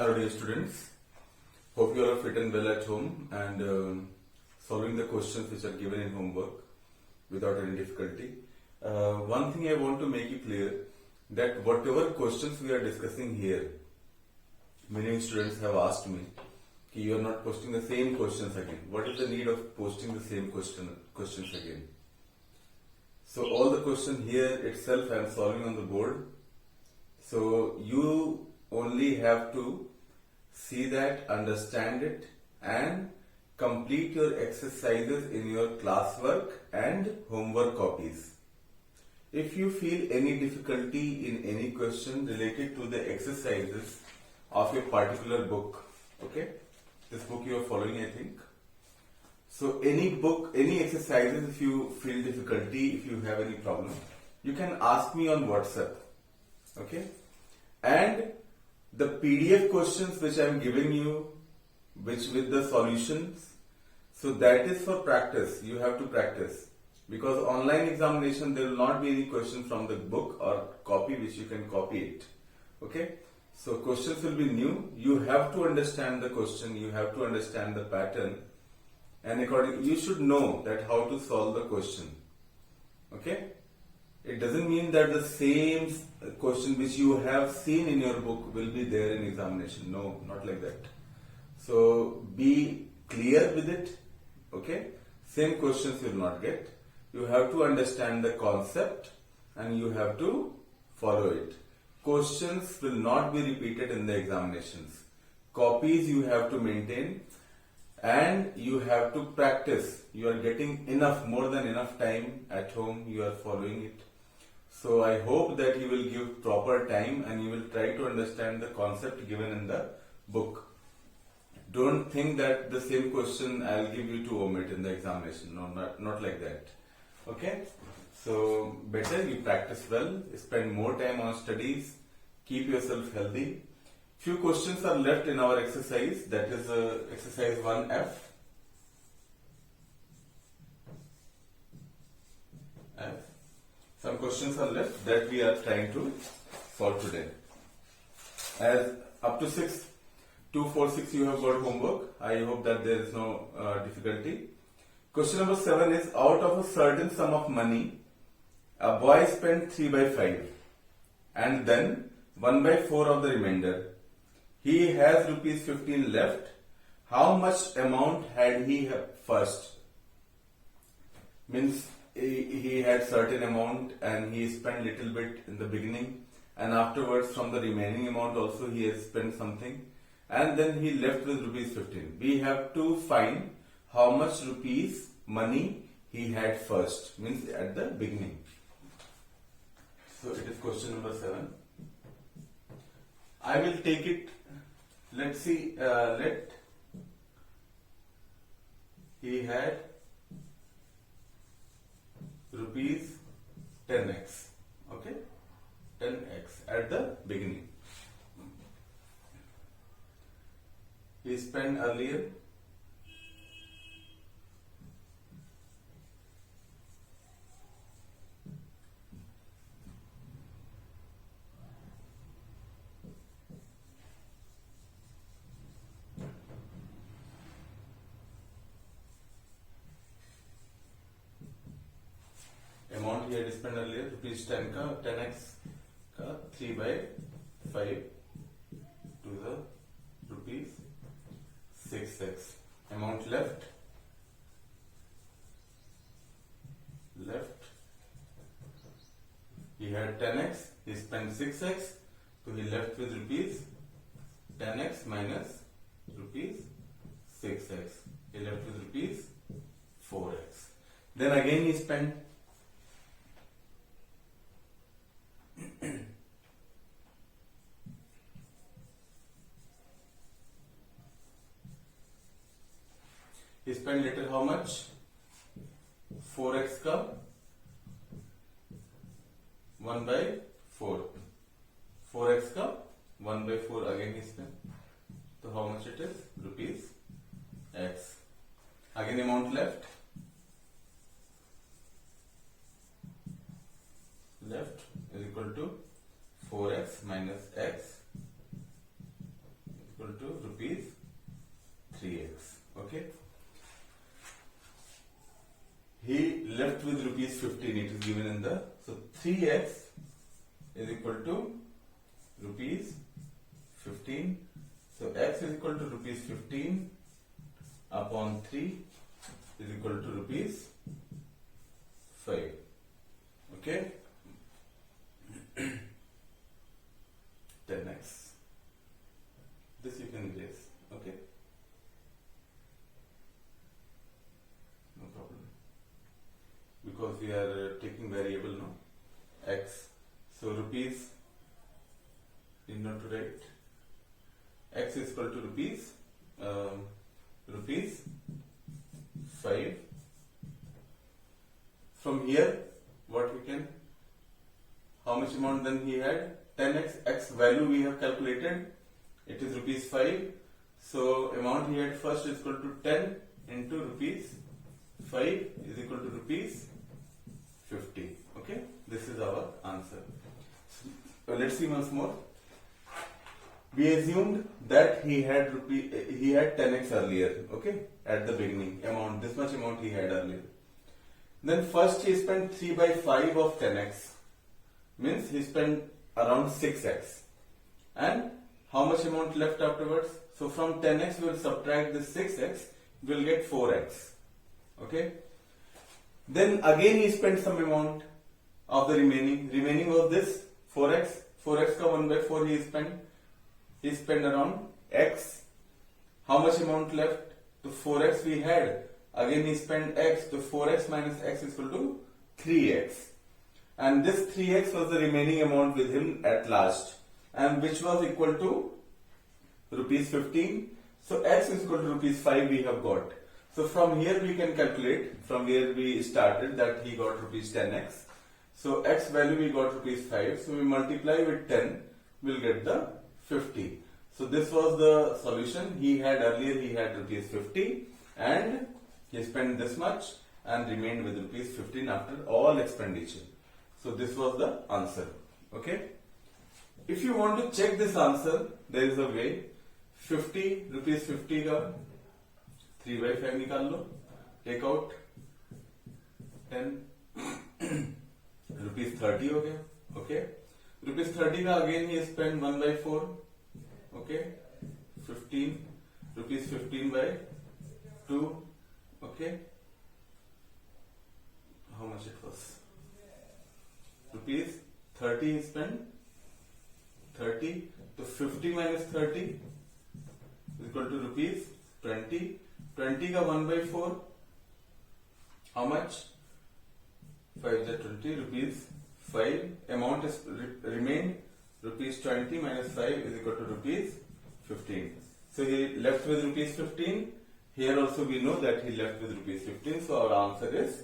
Hello dear students, hope you all are fit and well at home and solving the questions which are given in homework without any difficulty. One thing I want to make it clear that whatever questions we are discussing here, many students have asked me कि you are not posting the same questions again. What is the need of posting the same questions again? So all the question here itself I am solving on the board. So you only have to see that, understand it, and complete your exercises in your classwork and homework copies. If you feel any difficulty in any question related to the exercises of your particular book, okay, this book you are following, I think. So any book, any exercises, if you feel difficulty, if you have any problem, you can ask me on WhatsApp, okay, and the PDF questions which I am giving you, which with the solutions, so that is for practice. You have to practice because online examination there will not be any question from the book or copy which you can copy it. Okay, so questions will be new. You have to understand the question. You have to understand the pattern, and according you should know that how to solve the question. Okay. It doesn't mean that the same question which you have seen in your book will be there in examination. No, not like that. So be clear with it. Okay. Same questions you will not get. You have to understand the concept and you have to follow it. Questions will not be repeated in the examinations. Copies you have to maintain and you have to practice. You are getting enough, more than enough time at home. You are following it. So I hope that you will give proper time and you will try to understand the concept given in the book. Don't think that the same question I'll give you to omit in the examination. No, not like that. Okay? So better you practice well, spend more time on studies, keep yourself healthy. Few questions are left in our exercise, that is exercise 1F. Some questions are left that we are trying to solve today. As up to 6, 2, 4, 6 you have got homework. I hope that there is no difficulty. Question number 7 is, out of a certain sum of money, a boy spent 3 by 5 and then 1 by 4 of the remainder. He has rupees 15 left. How much amount had he first? Means he had certain amount and he spent little bit in the beginning, and afterwards from the remaining amount also he has spent something, and then he left with rupees 15. We have to find how much rupees money he had first, means at the beginning. So it is question number 7. I will take it. Let's see. Let he had rupees 10x, okay, 10x at the beginning. He spent earlier amount he had spent earlier, rupees 10 ka 10x ka 3 by 5 to the rupees 6x. Amount left he had 10x, he spent 6x, so he left with rupees 10x minus rupees 6x. He left with rupees 4x. Then again he spent he spent little how much? 4x ka 1 by 4. 4x ka 1 by 4 again he spent. So how much it is? Rupees x. Again amount left is equal to 4x minus x equal to rupees 3x. Okay. He left with rupees 15. It is given in the, so 3x is equal to rupees 15. So x is equal to rupees 15 upon 3 is equal to rupees 5. Okay. 10x. This you can erase. Okay. No problem. Because we are taking variable now. X. So rupees, need not to write. X is equal to rupees 5. From here, what we can, how much amount then he had? 10x, x value we have calculated, it is rupees 5. So amount he had first is equal to 10 into rupees 5 is equal to rupees 50. Okay, this is our answer. So let's see once more. We assumed that he had 10x earlier, okay, at the beginning, amount, this much amount he had earlier. Then first he spent 3 by 5 of 10x, means he spent around 6x. And how much amount left afterwards? So from 10x we will subtract this 6x, we will get 4x, okay. Then again he spent some amount of the remaining was this 4x ka 1 by 4 he spent around x. How much amount left? To 4x we had, again he spent x, to 4x minus x is equal to 3x, and this 3x was the remaining amount with him at last, and which was equal to rupees 15. So x is equal to rupees 5 we have got. So from here we can calculate, from where we started, that he got rupees 10x. So x value we got rupees 5, so we multiply with 10, we'll get the 50. So this was the solution. He had rupees 50 and he spent this much and remained with rupees 15 after all expenditure. So this was the answer. Okay. If you want to check this answer, there is a way. 50 rupees 50 का 3 by 5 निकाल लो, take out 10 rupees 30 हो गया. Okay. Rupees 30 का again he spent 1 by 4. Okay. 15 rupees 15 by 2. Okay. How much it was? Rupees 30 he spent 30. So 50 minus 30 is equal to rupees 20. 20 का 1 by 4. How much? 5 is 20 rupees 5. Amount is remained rupees 20 minus 5 is equal to rupees 15. So he left with rupees 15. Here also we know that he left with rupees 15. So our answer is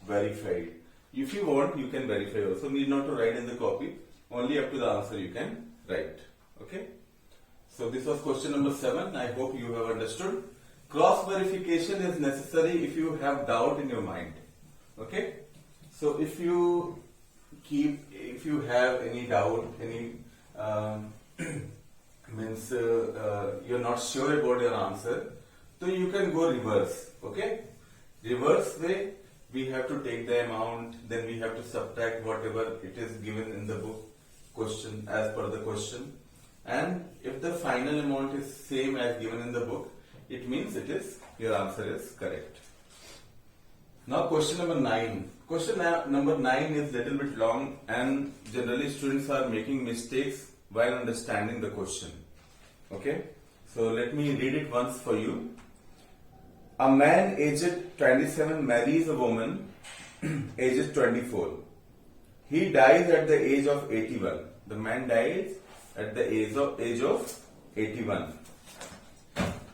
verified. If you want, you can verify also. Need not to write in the copy. Only up to the answer you can write. Okay. So this was question number 7. I hope you have understood. Cross verification is necessary if you have doubt in your mind. Okay. So if you have any doubt, any means you're not sure about your answer, so you can go reverse. Okay. Reverse way, we have to take the amount, then we have to subtract whatever it is given in the book question as per the question, and if the final amount is same as given in the book, it means your answer is correct. Now question number 9. Question number 9 is little bit long and generally students are making mistakes while understanding the question. Okay, so let me read it once for you. A man aged 27 marries a woman aged 24. He dies at the age of 81. The man dies at the age of 81.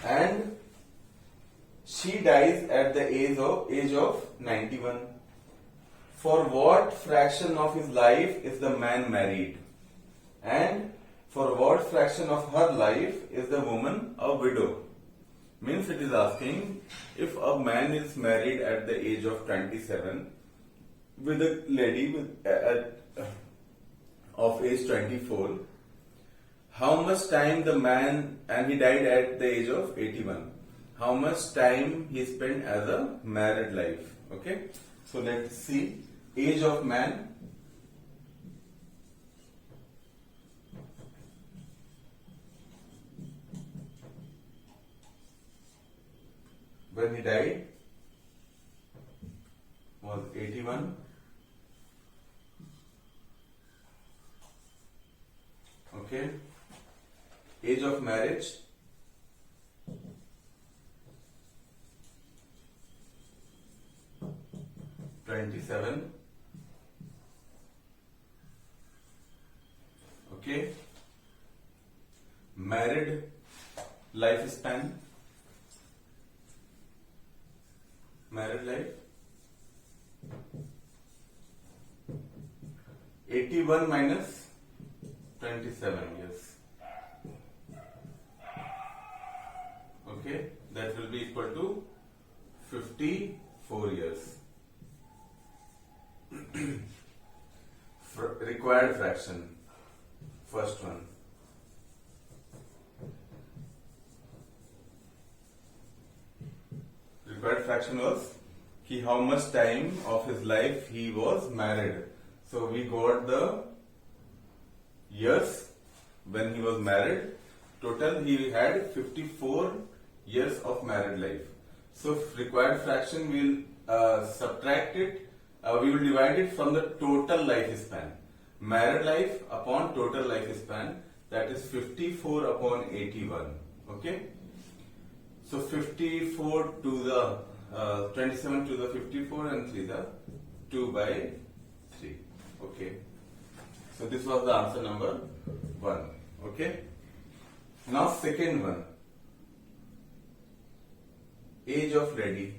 And she dies at the age of 91. For what fraction of his life is the man married? And for what fraction of her life is the woman a widow? Means it is asking, if a man is married at the age of 27 with a lady of age 24, how much time the man, and he died at the age of 81. How much time he spent as a married life? Okay. So let's see. Age of man. When he died was 81. Okay. Age of marriage. $27. Okay. Married lifespan. Married life. 81 minus 27 years. Okay, that will be equal to 54 years. Required fraction. First one. Required fraction was how much time of his life he was married. So we got the years when he was married. Total he had 54 years of married life. So required fraction will subtract it. We will divide it from the total lifespan. Married life upon total lifespan, that is 54 upon 81. Okay. So 54 to the 27 to the 54 and 3 the 2 by 3. Okay. So this was the answer number 1. Okay. Now second one. Age of lady.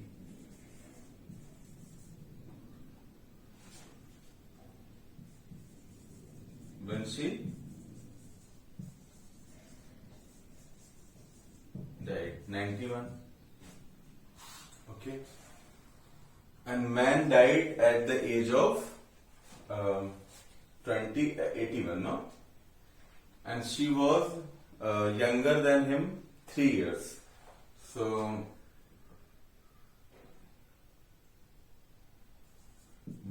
When she died, 91. Okay. And man died at the age of 81, no? And she was younger than him 3 years. So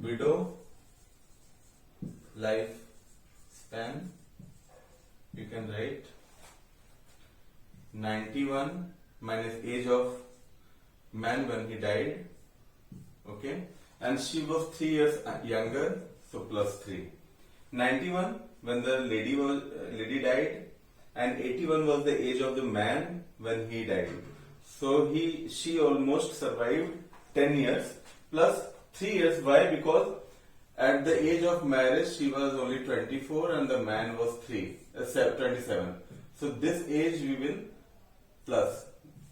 widow life span, you can write 91 minus age of man when he died. Okay. And she was 3 years younger, so plus 3. 91 when the lady died, and 81 was the age of the man when he died. So she almost survived 10 years plus 3 years. Why? Because at the age of marriage she was only 24 and the man was 27. So this age we will plus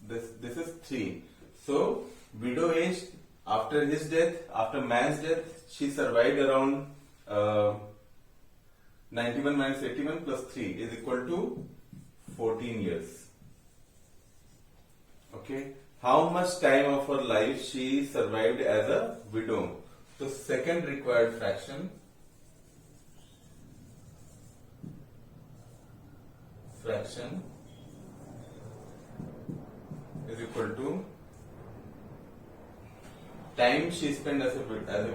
this is 3. So widow age after his death, after man's death, she survived around 91 minus 81 plus 3 is equal to 14 years. Okay. How much time of her life she survived as a widow? So second required fraction is equal to time she spent as a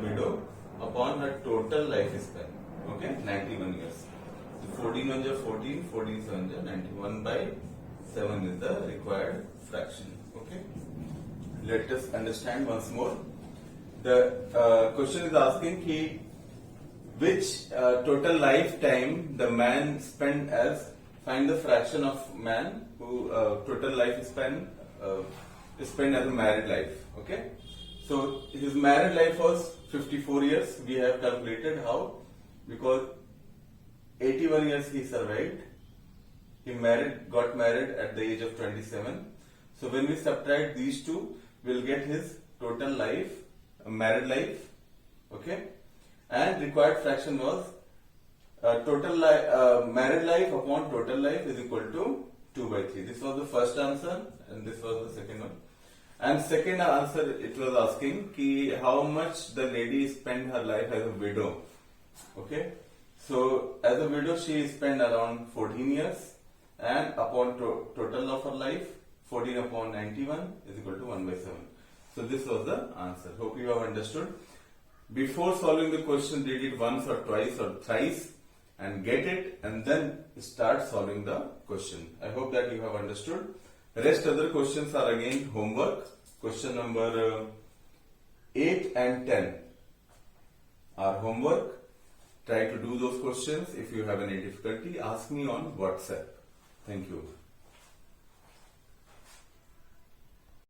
widow upon her total lifespan. Okay, 91 years. So 14 ones are 14, 14 sevens are 91 by 7 is the required fraction. Okay. Let us understand once more. The question is asking which total lifetime the man spent as, find the fraction of man who total lifespan spent as a married life. Okay. So his married life was 54 years. We have calculated how, because 81 years he survived. He got married at the age of 27. So when we subtract these two, we'll get his total life, married life. Okay. And required fraction was total married life upon total life is equal to 2 by 3. This was the first answer and this was the second one. And second answer, it was asking how much the lady spent her life as a widow. Okay. So as a widow, she spent around 14 years, and upon total of her life, 14 upon 91 is equal to 1 by 7. So this was the answer. Hope you have understood. Before solving the question, read it once or twice or thrice and get it, and then start solving the question. I hope that you have understood. Rest other questions are again homework. Question number 8 and 10 are homework. Try to do those questions. If you have any difficulty, ask me on WhatsApp. Thank you.